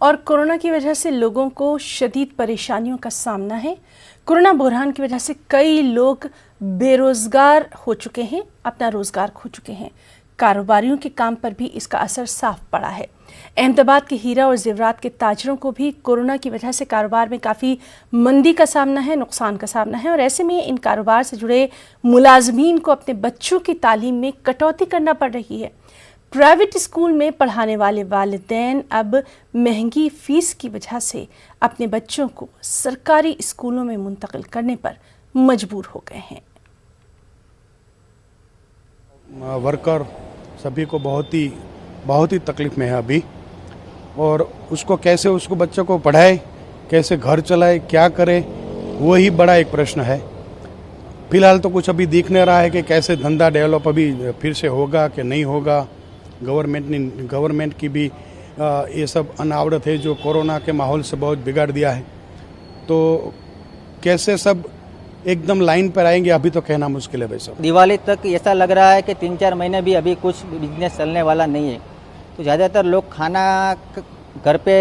और कोरोना की वजह से लोगों को शदीद परेशानियों का सामना है। कोरोना बुरहान की वजह से कई लोग बेरोजगार हो चुके हैं, अपना रोजगार खो चुके हैं। कारोबारियों के काम पर भी इसका असर साफ पड़ा है। अहमदाबाद के हीरा और जेवरात के ताजरों को भी कोरोना की वजह से कारोबार में काफ़ी मंदी का सामना है, नुकसान का सामना है और ऐसे में इन कारोबार से जुड़े मुलाजमीन को अपने बच्चों की तालीम में कटौती करना पड़ रही है। प्राइवेट स्कूल में पढ़ाने वाले वालिदैन अब महंगी फीस की वजह से अपने बच्चों को सरकारी स्कूलों में मुंतकिल करने पर मजबूर हो गए हैं। वर्कर सभी को बहुत ही तकलीफ में है अभी, और उसको कैसे उसको बच्चों को पढ़ाए, कैसे घर चलाए, क्या करे, वही बड़ा एक प्रश्न है। फिलहाल तो कुछ अभी दिख नहीं रहा है कि कैसे धंधा डेवलप अभी फिर से होगा कि नहीं होगा। गवर्नमेंट की भी ये सब अनावरत है जो कोरोना के माहौल से बहुत बिगाड़ दिया है। तो कैसे सब एकदम लाइन पर आएंगे अभी तो कहना मुश्किल है भाई साहब। दिवाली तक ऐसा लग रहा है कि 3-4 महीने भी अभी कुछ बिजनेस चलने वाला नहीं है। तो ज़्यादातर लोग खाना घर पे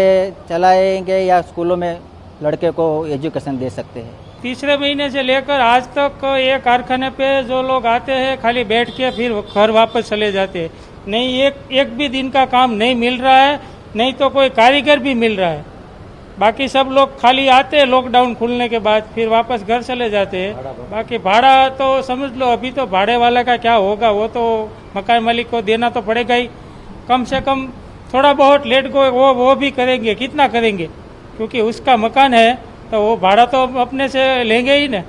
चलाएंगे या स्कूलों में लड़के को एजुकेशन दे सकते हैं। तीसरे महीने से लेकर आज तक ये कारखाने पे जो लोग आते हैं खाली बैठ के फिर घर वापस चले जाते हैं। नहीं एक भी दिन का काम नहीं मिल रहा है, नहीं तो कोई कारीगर भी मिल रहा है। बाकी सब लोग खाली आते हैं लॉकडाउन खुलने के बाद, फिर वापस घर चले जाते हैं। बाकी भाड़ा तो समझ लो अभी तो भाड़े वाला का क्या होगा, वो तो मकान मालिक को देना तो पड़ेगा ही। कम से कम थोड़ा बहुत लेट गो वो भी करेंगे, कितना करेंगे, क्योंकि उसका मकान है तो वो भाड़ा तो अपने से लेंगे ही ना।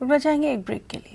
रुक जाएंगे एक ब्रेक के लिए।